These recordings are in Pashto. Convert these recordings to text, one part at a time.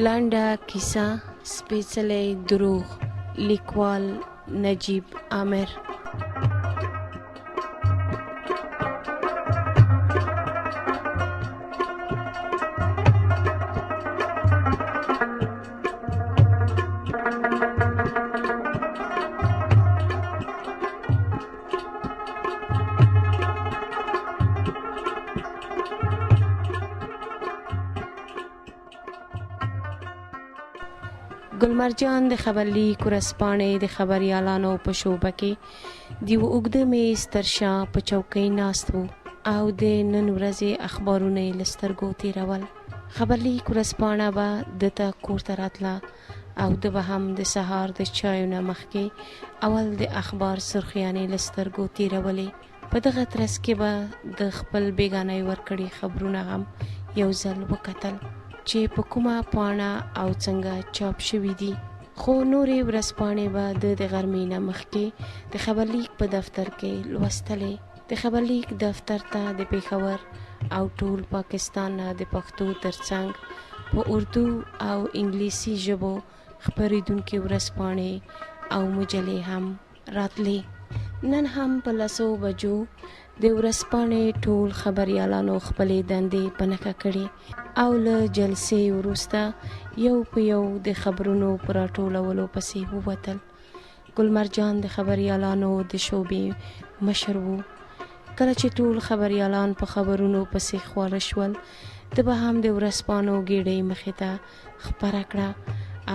لنډه کیسه سپېڅلی دروغ، لیکوال نجیب عامر. ګلمرجان د خبرلیک ورځپاڼې د خبریالانو په شعبه کې د یوه اوږده میز تر شا په چوکۍ ناست و او د نن ورځې اخبارونه یې له سترګو تېرول. خبرلیک ورځپاڼه به ده ته کور ته راتله او ده به هم د سهار د چایو نه مخکې اول د اخبار سرخیانې له سترګو تېرولې. په دغه ترڅ کې به د خپل بېګانۍ ورکړي خبرونه هم یو ځل وکتل چې په کومه پاڼه او څنګه چاپ شوي دي. خو نورې ورځپاڼې به د غرمې نه مخکې د خبرلیک په دفتر کې لوستلې. د خبرلیک دفتر ته د پېښور او ټول پاکستان نه د پښتو ترڅنګ په اردو او انګلیسي ژبو خپرېدونکې ورځپاڼې او مجلې هم راتلې. نن هم په 10 بجو د ورځپاڼې ټول خبریالانو خپلې دندې په نښه کړې او له جلسې وروسته یو په یو د خبرونو په راټولولو پسې ووتل. ګلمرجان د خبریالانو د شعبې مشر و. کله چې ټول خبریالان په خبرونو پسې خواره شول، ده به هم د ورځپاڼو ګېډۍ مخې ته خپره کړه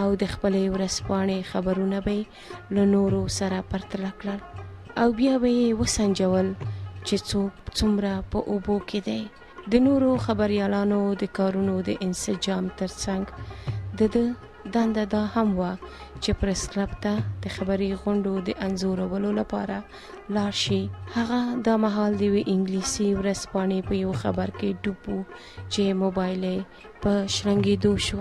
او د خپلې ورځپاڼې خبرونه به یې له نورو سره پرتله کړل او بیا به یې وسنجول چې څوک څومره په اوبو کې دی. د نورو خبریالانو د کارونو د انسجام ترڅنګ د ده دنده دا هم وه چې پریس کلب ته د خبري غونډو د انځورولو لپاره لاړ شي. هغه دا مهال د یوې انګلیسي ورځپاڼې په یو خبر کې ډوب و چې موبایل یې په شرنګېدو شو.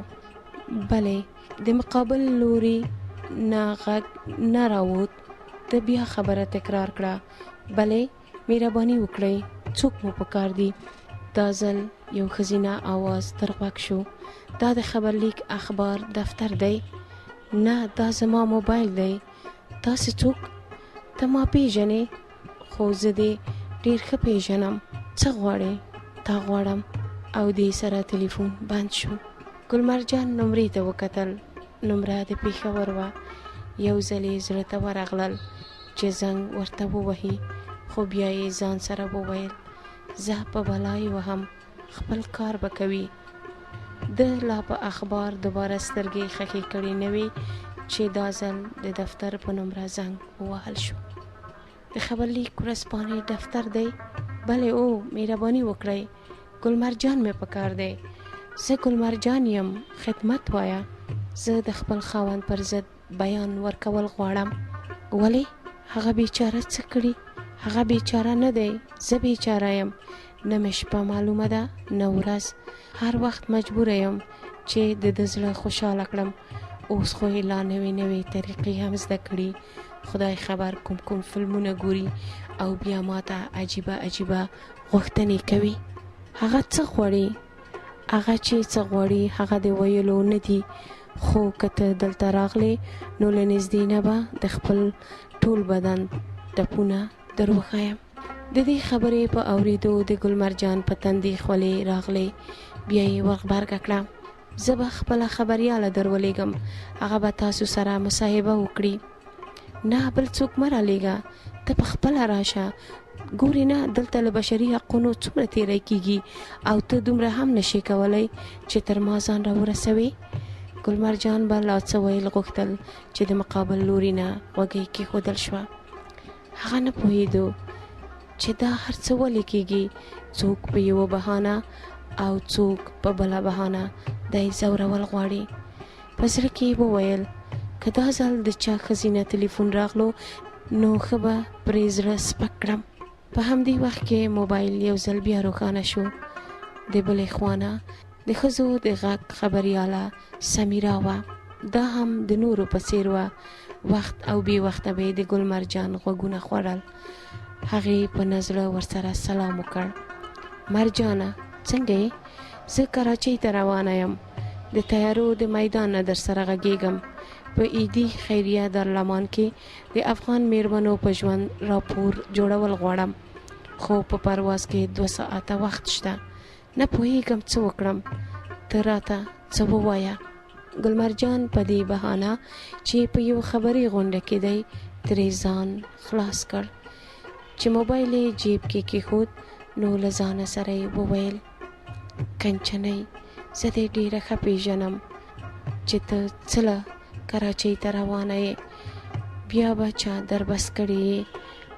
بلې د مقابل لوري نه غږ نه راووت. ده بیا خبره تکرار کړه: بلې مهرباني وکړئ، څوک مو پکار دي؟ دا ځل یو ښځینه آواز تر غوږ شو: دا د خبرلیک اخبار دفتر دی. نه، دا زما موبایل دی. تاسې څوک؟ ته ما پیژنې؟ خو زه دې ډېر ښه پیژنم. څه غواړې؟ تا غواړم. او دې سره تلیفون بند شو. ګلمرجان نمرې ته وکتل. نمره د پېښور وه. یو ځل یې زړه ته ورغلل چې زنګ ورته ووهي، خو بیا یې ځان سره وویل: زه په بلای وهم، خپل کار به کوي. ده لا په اخبار دوباره سترګې خښې کړې نه وې چې دا ځل د دفتر په نمره زنګ ووهل شو. د خبرلیک ورځپاڼې دفتر دی؟ بلې، او مهرباني وکړئ، ګلمرجان مې پکار دی. زه ګلمرجان یم، خدمت وایه. زه د خپل خاوند پر ضد بیان ورکول غواړم. ولې؟ هغه بیچاره څه کړي؟ هغه بیچاره نه دی، زه بیچاره یم. نه مې شپه معلومه ده نه ورځ. هر وخت مجبوره یم چې د ده زړه خوشحاله کړم. اوس خو یې لا نوې طریقې هم زده کړي. خدای خبر کوم فلمونه ګوري او بیا ماته عجیبه غوښتنې کوي. هغه څه غواړي؟ هغه چې څه غواړي هغه د ویلو نه دي. خو که ته دلته راغلې نو له نږدې نه به د خپل ټول بدن ټپونه در وښایم. د دې خبرې په اورېدو د ګلمرجان په تندي خولې راغلې. بیا یې ورغبرګه کړه: زه به خپله خبریاله در ولېږم، هغه به تاسو سره مصاحبه وکړي. نه، بل څوک مه رالیږه، ته په خپله راشه. ګورې نه، دلته له بشري حقونو څومره تېری کېږي او ته دومره هم نشې کولی چې تر ما ځان را ورسوې. ګلمرجان به لا څه ویل غوښتل چې د مقابل لوري نه غوږۍ کېښودل شوه. هغه نه پوهېدو چې دا هر څه ولې کېږي. څوک په یوه بهانه او څوک په بله بهانه دی ځورول غواړي. په زړه کې یې وویل: که دا ځل د چا ښځینه تلیفون راغلو نو ښه به پرې زړه سپک کړم. په همدې وخت کې موبایل یو ځل بیا روښانه شو. د بلې خوا نه د ښځو د غږ خبریاله سمیرا وه. دا هم د نورو په څېر وه. وخت او بې وخته به د ګلمرجان غوږونه خوړل. هغې په نزړه ورسره سلام وکړ: مرجانه، څنګه یې؟ زه کراچۍ ته روانه یم. د تیارو د میدان نه در سره غږیږم. په ایدي خیریه دارالمان کې د افغان میرمنو په ژوند راپور جوړول غواړم، خو په پرواز کې 2 ساعته وخت شته. نه پوهیږم څه وکړم، ته راته څه ووایه. ګلمرجان په دې بهانه چې په یو خبري غونډه کې دی ترې ځان خلاص کړ. چې موبایل یې جیب کې کېښود نو له ځانه سره یې وویل: کنچنۍ، زه دې ډېره ښه پېژنم چې ته څه له کراچۍ ته روانه یې، بیا به چا در بس کړې یې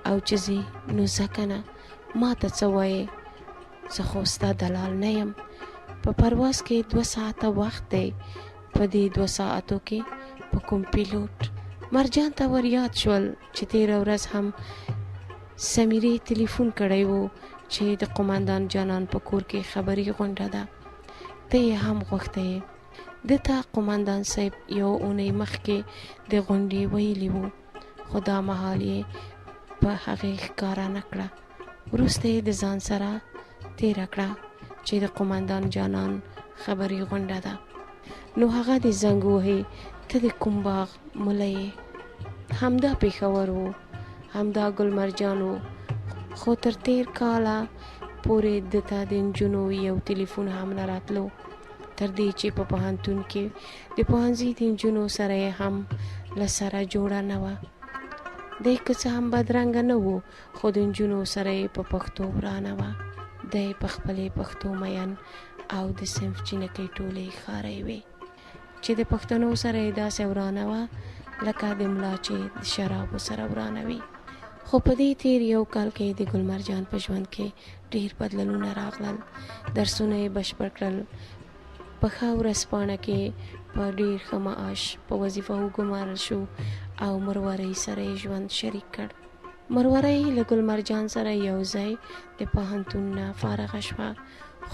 او چې ځې نو ځه که نه، ما ته څه وایې؟ زه خو ستا دلال نه یم. په پرواز کې 2 ساعته وخت دی. په دې 2 ساعتو کې په کوم پیلوټ؟ مرجان ته ور یاد شول چې تېره ورځ هم سمیرې تلیفون کړی و چې د قومندان جانان په کور کې خبري غونډه ده، ته یې هم غوښتی یې. ده ته قومندان صاحب یو اونۍ مخکې د غونډې ویلي وو، خو دا مهال یې په هغې ښکاره نه کړه. وروسته یې د ځان سره تېره کړه چې د قومندان جانان خبري غونډه ده. نو هغه د زنګ وهي، ته د کوم باغ مله یې؟ همدا پېښور و، همدا ګلمرجان و. خو تر تېر کاله پورې ده ته د نجونو یو تلیفون هم نه راتلو، تر دې چې په پوهنتون کې د پوهنځي د نجونو سره یې هم له سره جوړه نه وه. دی که څه هم بدرنګه نه و، خو د نجونو سره یې په پښتو ورانه وه. دی په خپلې پښتو مین او د صنف جینکۍ ټولې ښارۍ وې چې د پښتنو سره یې داسې ورانه وه لکه د ملا چې د شرابو سره ورانه وي. خو په دې تېر 1 کال کې د ګلمرجان په ژوند کې ډېر بدلونونه راغلل. درسونه یې بشپړ کړل، په ښه ورځپاڼه کې په ډېر ښه معاش په وظیفه وګمارل شو او مروارۍ سره یې ژوند شریک کړ. مروارۍ له ګلمرجان سره یو ځای د پوهنتون نه فارغه شوه،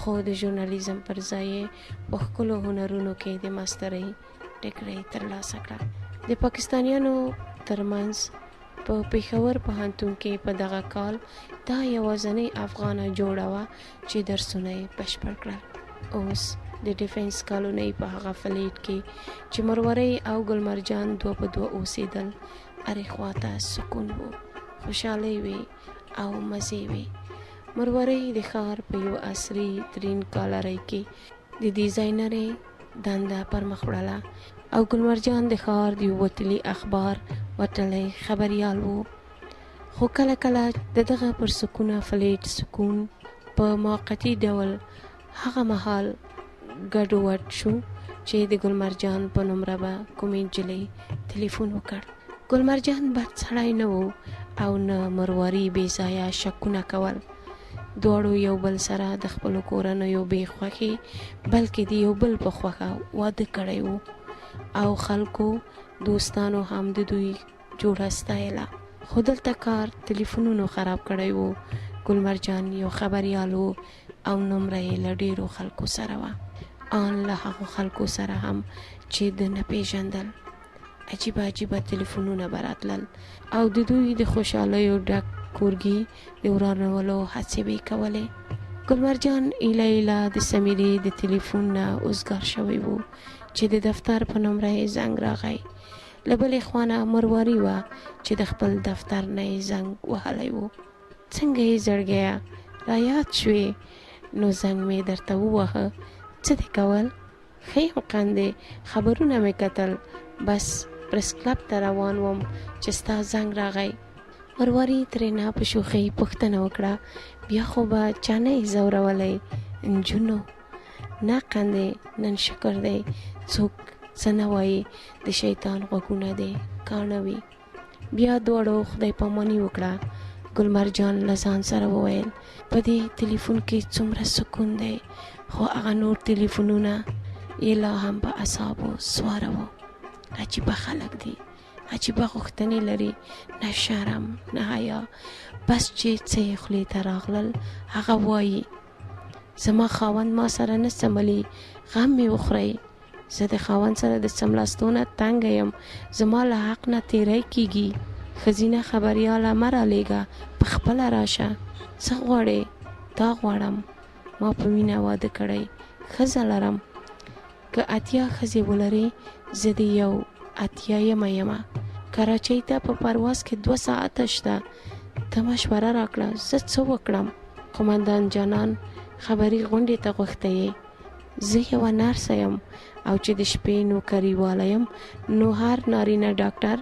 خو د ژورنالیزم پر ځای یې په ښکلو هنرونو کې د ماسترۍ ډګرۍ ترلاسه کړه. د پاکستانیانو ترمنځ په پېښور پوهنتون کې په دغه کال دا یوازینۍ افغانه جوړه وه چې درسونه یې بشپړ کړل. اوس د ډیفنس کالونۍ په هغه فلیټ کې چې مروارۍ او ګلمرجان 2 په 2 اوسېدل، هرې خواته سکون و، خوشحالۍ وې او مزې وې. مروارۍ د ښار په یو عصري ترین ګالرۍ کې د ډیزاینرۍ دنده پر مخ وړله او ګلمرجان د ښار د یو وتلي اخبار وتلی خبریال و. خو کله کله د دغه پر سکونه فلیټ سکون په موقتي ډول هغه مهال ګډوډ شو چې د ګلمرجان په نومره به کومې نجلۍ تلیفون وکړ. ګلمرجان بد سړی نه و او نه مرواري بې ځایه شکونه کول. دواړو یو بل سره د خپلو کورنیو بې خوښې بلکې د یو بل په خوښه واده کړی و او خلکو دوستانو هم د دوی جوړه ستایله. خو دلته کار تلیفونونو خراب کړی و. ګلمرجان یو خبریال و او نومره یې له ډېرو خلکو سره وه، آن له هغو خلکو سره هم چې د نه پیژندل. عجیبه عجیبه تلیفونونه به راتلل او د دوی د خوشحالیو ډک کورګي د ورانولو هڅې به یې کولې. ګلمرجان ایله ایله د سمیرې د تلیفون نه اوزګار شوی و چې د دفتر په نومره یې زنګ راغی. له بلې خوا نه مرواري وه چې د خپل دفتر نه یې زنګ وهلی و. څنګه یې زړګیه را یاد شوې؟ نو زنګ مې درته ووهه. څه دې کول؟ ښه یم قندې، خبرونه مې کتل، بس پریس کلب ته روان وم چې ستا زنګ راغی. مرواري ترېنه په شوخۍ پوښتنه وکړه، بیا خو به چا نه یې ځورولی؟ نجونو؟ نه قندې، نن شکر دی څوک څه نه وایي، د شیطان غوږونه دې کاڼه وي. بیا دواړو خدای پاماني وکړه. ګلمرجان له ځان سره وویل، په دې تلیفون کې څومره سکون دی، خو هغه نور تلیفونونه یې لا هم په اعصابو سواره وو. عجیبه خلک دي، عجیبه غوښتنې لري، نه شرم نه حیا، بس چې څه یې خولې ته راغلل هغه وایي. زما خاوند ما سره نه سملي، غم مې وخورئ. زه د خاوند سره د څملاستو نه تنګه یم، زما له حق نه تیری کېږي. ښځینه خبریاله مه رالیږه، په خپله راشه. څه غواړې؟ دا غواړم، ما په مینه واده کړی، ښځه لرم. که اتیا ښځې ولرې زه د یو اتیایمه یمه. کراچۍ ته په پرواز کې 2 ساعته شته. ته مشوره راکړه زه څه وکړم. قومندان جانان خبري غونډې ته غوښتی یې. زه یوه نرسه یم او چې د شپې نوکري واله یم نو هر نارینه ډاکټر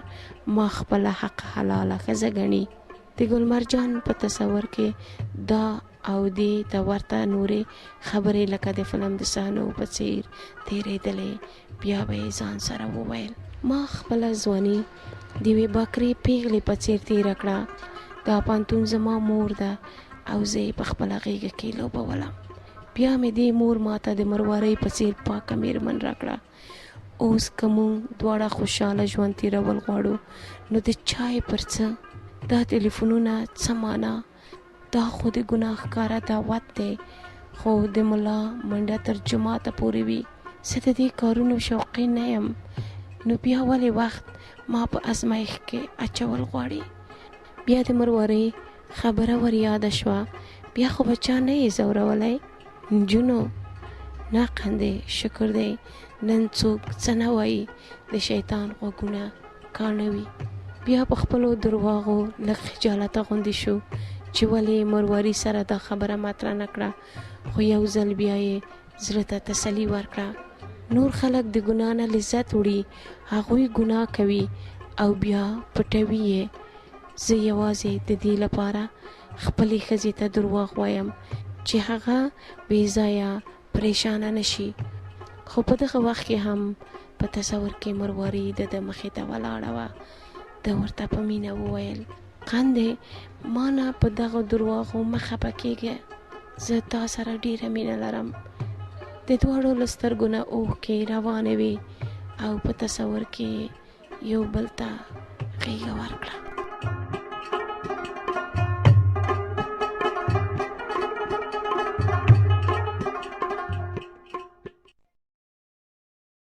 ما خپله حق حلاله ښځه ګڼي. د ګلمرجان په تصور کې دا او دې ته ورته نورې خبرې لکه د فلم د صحنو په څیر تېرېدلې. بیا به یې ځان سره وویل ما خپله ځواني د یوې باکرې پیغلې په څیر تېره کړه. دا پوهنتون زما مور ده او زه یې په خپله غېږه کې لوبولم. بیا مې دې مور ماته د مروارۍ په څیر پاکه مېرمن راکړه. اوس که موږ دواړه خوشحاله ژوند تېرول غواړو نو د چای پر څه دا ټلیفونونه څه معنا؟ دا خو د ګناه ښکاره دعوت دی، خو د ملا منډه تر جوماته پورې وي. زه د دې کارونو شوقي نه یم، نو بیا ولې وخت ما په ازمایښت کې اچول غواړي؟ بیا د مروارۍ خبره ور یاده شوه. بیا خو به چا نه یې ځورولی؟ نجونو نه قندې، شکر دی نن څوک څه نه وایي، د شیطان غوږونه کاڼه وي. بیا په خپلو درواغو لږ خجالته غوندې شو چې ولې مرواري سره دا خبره مطرح نه کړه، خو یو ځل بیا یې زړه ته تسلي ورکړه. نور خلک د ګناه نه لذت وړي، هغوی ګناه کوي او بیا پټوي یې. زه یوازې د دې لپاره خپلې ښځې ته درواغ وایم چې هغه بې ځایه پریشانه نشي. خو په دغه وخت کې هم په تصور کې مرواري د مخې ته ولاړه وه. ده ورته په مینه وویل قندې ما نه په دغه درواغو مه خفه کېږه، زه تا سره ډېره مینه لرم. د دواړو له سترګو نه اوښکې روانې وې او په تصور کې یو بل ته غېږه ورکړه.